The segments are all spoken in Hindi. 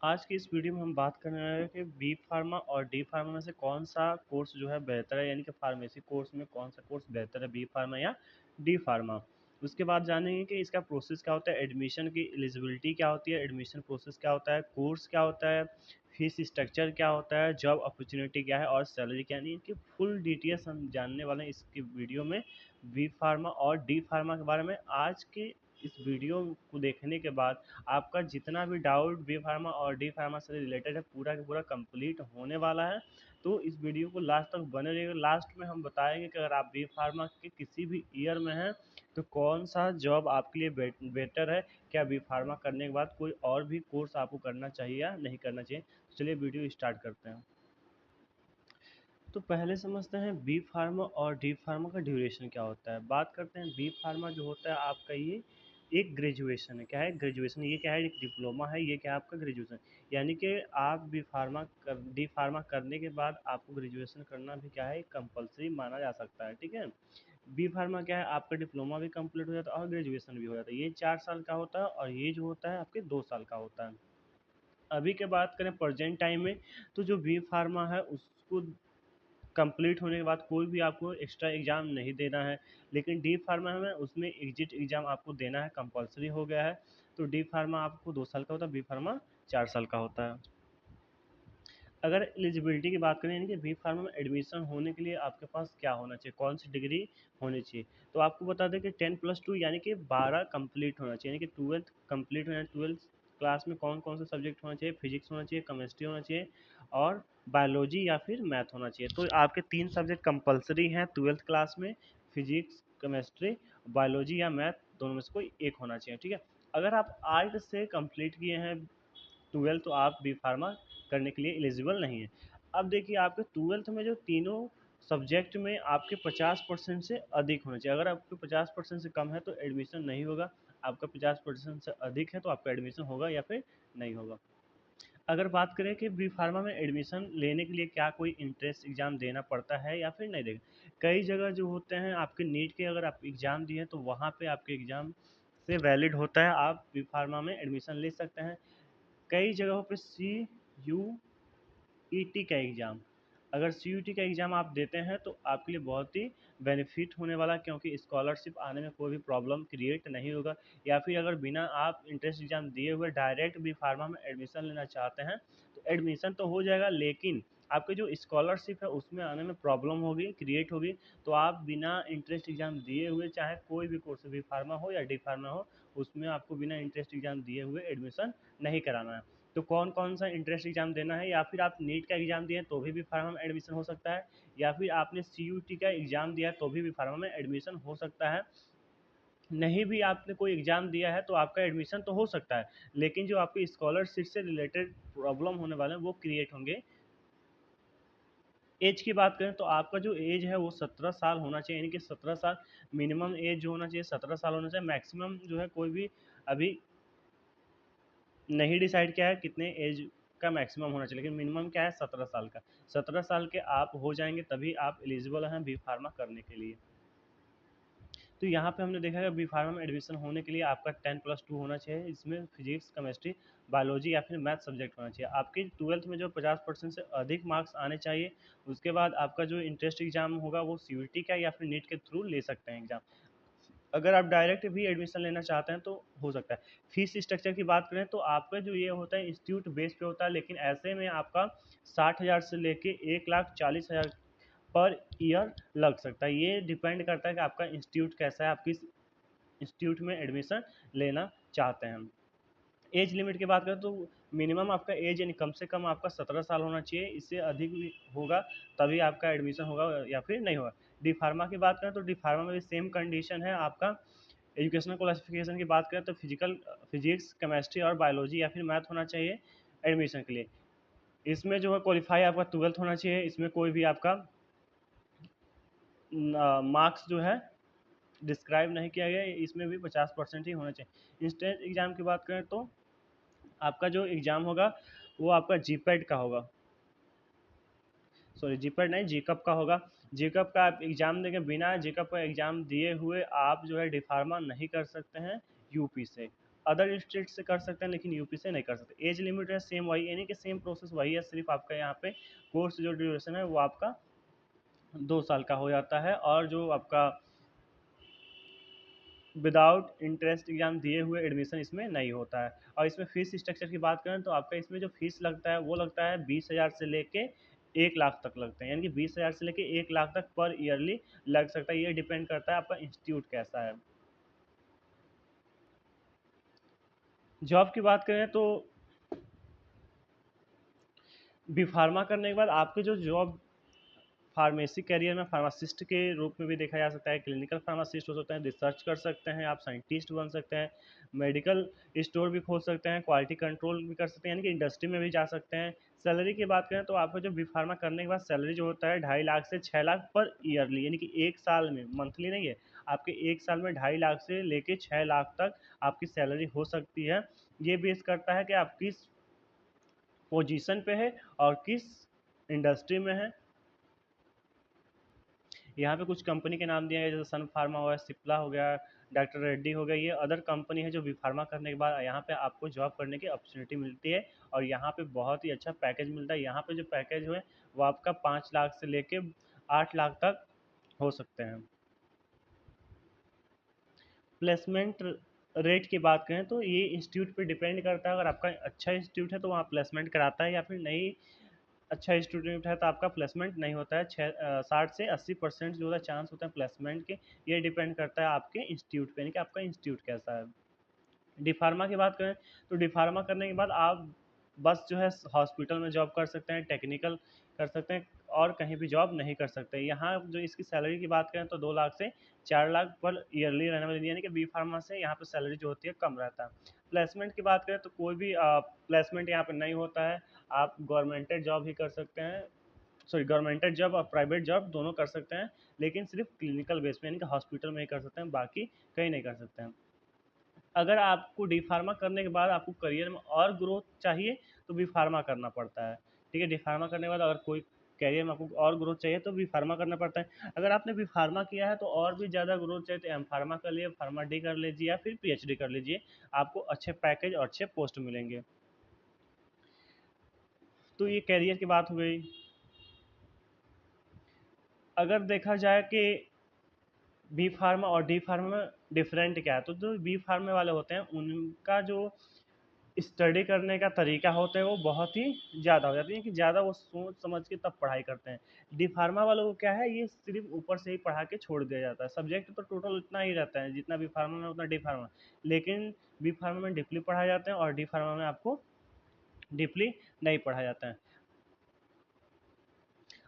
आज की इस वीडियो में हम बात करने वाले हैं कि बी फार्मा और डी फार्मा में से कौन सा कोर्स जो है बेहतर है, यानी कि फार्मेसी कोर्स में कौन सा कोर्स बेहतर है, बी फार्मा या डी फार्मा। उसके बाद जानेंगे कि इसका प्रोसेस क्या होता है, एडमिशन की एलिजिबिलिटी क्या होती है, एडमिशन प्रोसेस क्या होता है, कोर्स क्या होता है, फीस स्ट्रक्चर क्या होता है, जॉब अपॉर्चुनिटी क्या है और सैलरी क्या है। यानी इनकी फुल डिटेल्स हम जानने वाले हैं इसकी वीडियो में, बी फार्मा और डी फार्मा के बारे में। आज के इस वीडियो को देखने के बाद आपका जितना भी डाउट बी फार्मा और डी फार्मा से रिलेटेड है पूरा का पूरा कंप्लीट होने वाला है। तो इस वीडियो को लास्ट तक बने रहिएगा। लास्ट में हम बताएंगे कि अगर आप बी फार्मा के किसी भी ईयर में हैं तो कौन सा जॉब आपके लिए बेटर है, क्या बी फार्मा करने के बाद कोई और भी कोर्स आपको करना चाहिए या नहीं करना चाहिए। तो चलिए वीडियो स्टार्ट करते हैं। तो पहले समझते हैं बी फार्मा और डी फार्मा का ड्यूरेशन क्या होता है। बात करते हैं बी फार्मा जो होता है आपका, ये एक ग्रेजुएशन है। क्या है ग्रेजुएशन, ये क्या है, एक डिप्लोमा है। ये क्या है आपका ग्रेजुएशन, यानी कि आप बी फार्मा कर डी फार्मा करने के बाद आपको ग्रेजुएशन करना भी क्या है, कंपलसरी माना जा सकता है। ठीक है, बी फार्मा क्या है, आपका डिप्लोमा भी कंप्लीट हो जाता है और ग्रेजुएशन भी हो जाता है। ये 4 साल का होता है और ये जो होता है आपके 2 साल का होता है। अभी के बात करें प्रेजेंट टाइम में, तो जो बी फार्मा है उसको कंप्लीट होने के बाद कोई भी आपको एक्स्ट्रा एग्ज़ाम नहीं देना है। लेकिन डी फार्मा में उसमें एग्जिट एग्ज़ाम आपको देना है, कंपलसरी हो गया है। तो डी फार्मा आपको 2 साल का होता है, बी फार्मा 4 साल का होता है। अगर एलिजिबिलिटी की बात करें, यानी कि बी फार्मा में एडमिशन होने के लिए आपके पास क्या होना चाहिए, कौन सी डिग्री होनी चाहिए, तो आपको बता दें कि 10+2 यानी कि 12 कंप्लीट होना चाहिए, यानी कि 12th कंप्लीट होना है। 12th क्लास में कौन कौन से सब्जेक्ट होना चाहिए, फिजिक्स होना चाहिए, केमिस्ट्री होना चाहिए और बायोलॉजी या फिर मैथ होना चाहिए। तो आपके 3 सब्जेक्ट कंपलसरी हैं 12th क्लास में, फिजिक्स, केमिस्ट्री, बायोलॉजी या मैथ, दोनों में से कोई एक होना चाहिए। ठीक है, अगर आप आर्ट से कंप्लीट किए हैं 12th, तो आप बी फार्मा करने के लिए एलिजिबल नहीं है। अब देखिए, आपके 12th में जो तीनों सब्जेक्ट में आपके 50% से अधिक होना चाहिए। अगर आपके 50% से कम है तो एडमिशन नहीं होगा, आपका 50% से अधिक है तो आपका एडमिशन होगा या फिर नहीं होगा। अगर बात करें कि बी फार्मा में एडमिशन लेने के लिए क्या कोई इंट्रेंस एग्ज़ाम देना पड़ता है या फिर नहीं देगा, कई जगह जो होते हैं आपके नीट के, अगर आप एग्ज़ाम दिए हैं तो वहाँ पे आपके एग्ज़ाम से वैलिड होता है, आप बी फार्मा में एडमिशन ले सकते हैं। कई जगहों पे यू ई टी का एग्ज़ाम, अगर सी यू टी का एग्ज़ाम आप देते हैं तो आपके लिए बहुत ही बेनिफिट होने वाला, क्योंकि स्कॉलरशिप आने में कोई भी प्रॉब्लम क्रिएट नहीं होगा। या फिर अगर बिना आप इंट्रेंस एग्ज़ाम दिए हुए डायरेक्ट भी फार्मा में एडमिशन लेना चाहते हैं तो एडमिशन तो हो जाएगा, लेकिन आपके जो स्कॉलरशिप है उसमें आने में प्रॉब्लम होगी, क्रिएट होगी। तो आप बिना इंट्रेंस एग्ज़ाम दिए हुए, चाहे कोई भी कोर्स बी फार्मा हो या डी फार्मा हो, उसमें आपको बिना इंट्रेंस एग्ज़ाम दिए हुए एडमिशन नहीं कराना है। तो कौन कौन सा इंट्रेंस एग्ज़ाम देना है, या फिर आप नीट का एग्ज़ाम दिए तो भी फार्मा में एडमिशन हो सकता है, या फिर आपने सी यू टी का एग्ज़ाम दिया तो भी फार्मा में एडमिशन हो सकता है। नहीं भी आपने कोई एग्ज़ाम दिया है तो आपका एडमिशन तो हो सकता है, लेकिन जो आपकी स्कॉलरशिप से रिलेटेड प्रॉब्लम होने वाले हैं वो क्रिएट होंगे। एज की बात करें तो आपका जो एज है वो 17 साल होना चाहिए, यानी कि 17 साल मिनिमम एज जो होना चाहिए, 17 साल होना चाहिए। मैक्सिमम जो है कोई भी अभी नहीं डिसाइड किया है कितने एज का मैक्सिमम होना चाहिए, लेकिन मिनिमम क्या है, 17 साल का। 17 साल के आप हो जाएंगे तभी आप एलिजिबल हैं बी फार्मा करने के लिए। तो यहाँ पे हमने देखा है बी फार्मा में एडमिशन होने के लिए आपका 10+2 होना चाहिए, इसमें फिजिक्स, केमिस्ट्री, बायोलॉजी या फिर मैथ सब्जेक्ट होना चाहिए। आपकी 12th में जो 50% से अधिक मार्क्स आने चाहिए। उसके बाद आपका जो इंट्रेंस एग्जाम होगा वो सी का या फिर नीट के थ्रू ले सकते हैं एग्जाम। अगर आप डायरेक्ट भी एडमिशन लेना चाहते हैं तो हो सकता है। फीस स्ट्रक्चर की बात करें तो आपका जो ये होता है इंस्टीट्यूट बेस पे होता है, लेकिन ऐसे में आपका 60,000 से लेके 1,40,000 पर ईयर लग सकता है। ये डिपेंड करता है कि आपका इंस्टीट्यूट कैसा है, आप किस इंस्टीट्यूट में एडमिशन लेना चाहते हैं। एज लिमिट की बात करें तो मिनिमम आपका एज यानी कम से कम आपका 17 साल होना चाहिए, इससे अधिक भी होगा तभी आपका एडमिशन होगा या फिर नहीं होगा। डी फार्मा की बात करें तो डी फार्मा में भी सेम कंडीशन है। आपका एजुकेशनल क्वालिफिकेशन की बात करें तो फिजिक्स, केमिस्ट्री और बायोलॉजी या फिर मैथ होना चाहिए एडमिशन के लिए। इसमें जो है क्वालिफाई आपका 12th होना चाहिए, इसमें कोई भी आपका मार्क्स जो है डिस्क्राइब नहीं किया गया है, इसमें भी 50% ही होना चाहिए। इंस्टेंस एग्ज़ाम की बात करें तो आपका जो एग्ज़ाम होगा वो आपका जीपैट का होगा, सॉरी जीपैट नहीं, जीकअप का होगा। जीकअप का आप एग्ज़ाम देंगे, बिना जीकअप का एग्ज़ाम दिए हुए आप जो है डिफार्मा नहीं कर सकते हैं यूपी से। अदर स्टेट से कर सकते हैं लेकिन यूपी से नहीं कर सकते। एज लिमिट है सेम वही, यानी कि सेम प्रोसेस वही है, सिर्फ आपका यहाँ पे कोर्स जो ड्यूरेशन है वो आपका 2 साल का हो जाता है, और जो आपका विदाउट इंटरेस्ट एग्जाम दिए हुए एडमिशन इसमें नहीं होता है। और इसमें फीस स्ट्रक्चर की बात करें तो आपका इसमें जो फीस लगता है वो लगता है 20,000 से लेके 1 लाख तक लगते हैं, यानी कि 20,000 से लेके 1 लाख तक पर ईयरली लग सकता है। ये डिपेंड करता है आपका इंस्टीट्यूट कैसा है। जॉब की बात करें तो बी फार्मा करने के बाद आपके जो जॉब फार्मेसी कैरियर में फार्मासिस्ट के रूप में भी देखा जा सकता है, क्लिनिकल फार्मासिस्ट हो सकते हैं, रिसर्च कर सकते हैं, आप साइंटिस्ट बन सकते हैं, मेडिकल स्टोर भी खोल सकते हैं, क्वालिटी कंट्रोल भी कर सकते हैं, यानी कि इंडस्ट्री में भी जा सकते हैं। सैलरी की बात करें तो आपको जो बी फार्मा करने के बाद सैलरी जो होता है 2.5 लाख से 6 लाख पर ईयरली, यानी कि एक साल में, मंथली नहीं है, आपके एक साल में 2.5 लाख से लेके 6 लाख तक आपकी सैलरी हो सकती है। ये बेस करता है कि आप किस पोजीशन पे है और किस इंडस्ट्री में है। यहाँ पे कुछ कंपनी के नाम दिए गए, जैसे सन फार्मा हो गया, सिप्ला हो गया, डॉक्टर रेड्डी हो गया, ये अदर कंपनी है जो बी फार्मा करने के बाद यहाँ पे आपको जॉब करने की अपॉर्चुनिटी मिलती है, और यहाँ पे बहुत ही अच्छा पैकेज मिलता है। यहाँ पे जो पैकेज है वो आपका 5 लाख से लेके 8 लाख तक हो सकते हैं। प्लेसमेंट रेट की बात करें तो ये इंस्टीट्यूट पे डिपेंड करता है, अगर आपका अच्छा इंस्टीट्यूट है तो वहाँ प्लेसमेंट कराता है, या फिर नहीं अच्छा स्टूडेंट है तो आपका प्लेसमेंट नहीं होता है। 60 से 80% जो है चांस होता है प्लेसमेंट के। ये डिपेंड करता है आपके इंस्टीट्यूट पे, यानी कि आपका इंस्टीट्यूट कैसा है। डी फार्मा की बात करें तो डी फार्मा करने के बाद आप बस जो है हॉस्पिटल में जॉब कर सकते हैं, टेक्निकल कर सकते हैं, और कहीं भी जॉब नहीं कर सकते। यहाँ जो इसकी सैलरी की बात करें तो 2 लाख से 4 लाख पर ईयरली रहने वाली, यानी कि बी फार्मा से यहाँ पर सैलरी जो होती है कम रहता है। प्लेसमेंट की बात करें तो कोई भी प्लेसमेंट यहाँ पर नहीं होता है। आप गवर्नमेंटेड जॉब ही कर सकते हैं, सॉरी गवर्नमेंटेड जॉब और प्राइवेट जॉब दोनों कर सकते हैं, लेकिन सिर्फ क्लिनिकल बेस पे, यानी कि हॉस्पिटल में ही कर सकते हैं, बाकी कहीं नहीं कर सकते हैं। अगर आपको डी फार्मा करने के बाद आपको करियर में और ग्रोथ चाहिए तो बी फार्मा करना पड़ता है। ठीक है, डी फार्मा करने के बाद अगर कोई करियर में आपको और ग्रोथ चाहिए तो बी फार्मा करना पड़ता है। अगर आपने बी फार्मा किया है तो और भी ज़्यादा ग्रोथ चाहिए तो एम फार्मा कर लिए, फार्मा डी कर लीजिए, या फिर पीएचडी कर लीजिए, आपको अच्छे पैकेज और अच्छे पोस्ट मिलेंगे। तो ये कैरियर की बात हो गई। अगर देखा जाए कि बी फार्मा और डी फार्मा में डिफरेंट क्या है, तो जो बी फार्मा वाले होते हैं उनका जो स्टडी करने का तरीका होता है वो बहुत ही ज़्यादा हो जाती है, कि ज़्यादा वो सोच समझ के तब पढ़ाई करते हैं। डी फार्मा वालों को क्या है, ये सिर्फ ऊपर से ही पढ़ा के छोड़ दिया जाता है। सब्जेक्ट तो टोटल उतना ही रहता है जितना बी फार्मा में उतना डी फार्मा, लेकिन बी फार्मा में डीपली पढ़ाए जाते हैं और डी फार्मा में आपको डीपली नहीं पढ़ाया जाता है।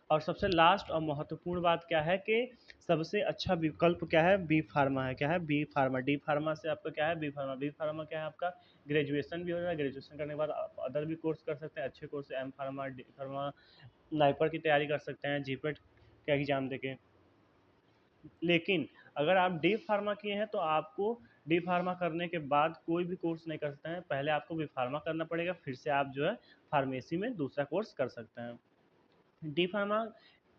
और सबसे लास्ट और महत्वपूर्ण बात क्या है कि सबसे अच्छा विकल्प क्या है, बी फार्मा है। क्या है, बी फार्मा। डी फार्मा से आपका क्या है, बी फार्मा। बी फार्मा क्या है, आपका ग्रेजुएशन भी हो जाए, ग्रेजुएशन करने के बाद आप अदर भी कोर्स कर सकते हैं, अच्छे course, M pharma, D pharma, NIPER की तैयारी कर सकते हैं, जीपेट का एग्ज़ाम देके। लेकिन अगर आप डी फार्मा किए हैं तो आपको डी फार्मा करने के बाद कोई भी कोर्स नहीं कर सकते हैं, पहले आपको बी फार्मा करना पड़ेगा, फिर से आप जो है फार्मेसी में दूसरा कोर्स कर सकते हैं। डी फार्मा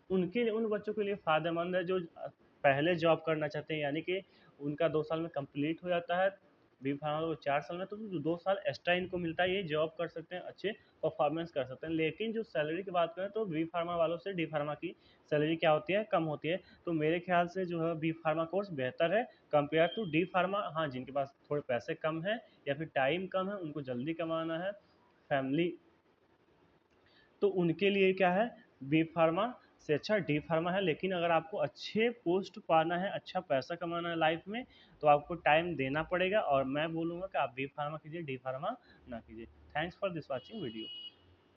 उन बच्चों के लिए फ़ायदेमंद है जो पहले जॉब करना चाहते हैं, यानी कि उनका 2 साल में कंप्लीट हो जाता है बी फार्मा, वो 4 साल में, तो 2 साल एक्स्ट्रा इनको मिलता है, ये जॉब कर सकते हैं, अच्छे परफॉर्मेंस कर सकते हैं। लेकिन जो सैलरी की बात करें तो बी फार्मा वालों से डी फार्मा की सैलरी क्या होती है, कम होती है। तो मेरे ख्याल से जो है बी फार्मा कोर्स बेहतर है कंपेयर टू डी फार्मा। हाँ, जिनके पास थोड़े पैसे कम हैं या फिर टाइम कम है, उनको जल्दी कमाना है, फैमिली, तो उनके लिए क्या है, बी फार्मा से अच्छा डी फार्मा है। लेकिन अगर आपको अच्छे पोस्ट पाना है, अच्छा पैसा कमाना है लाइफ में, तो आपको टाइम देना पड़ेगा, और मैं बोलूँगा कि आप बी फार्मा कीजिए, डी फार्मा ना कीजिए। Thanks for this watching video.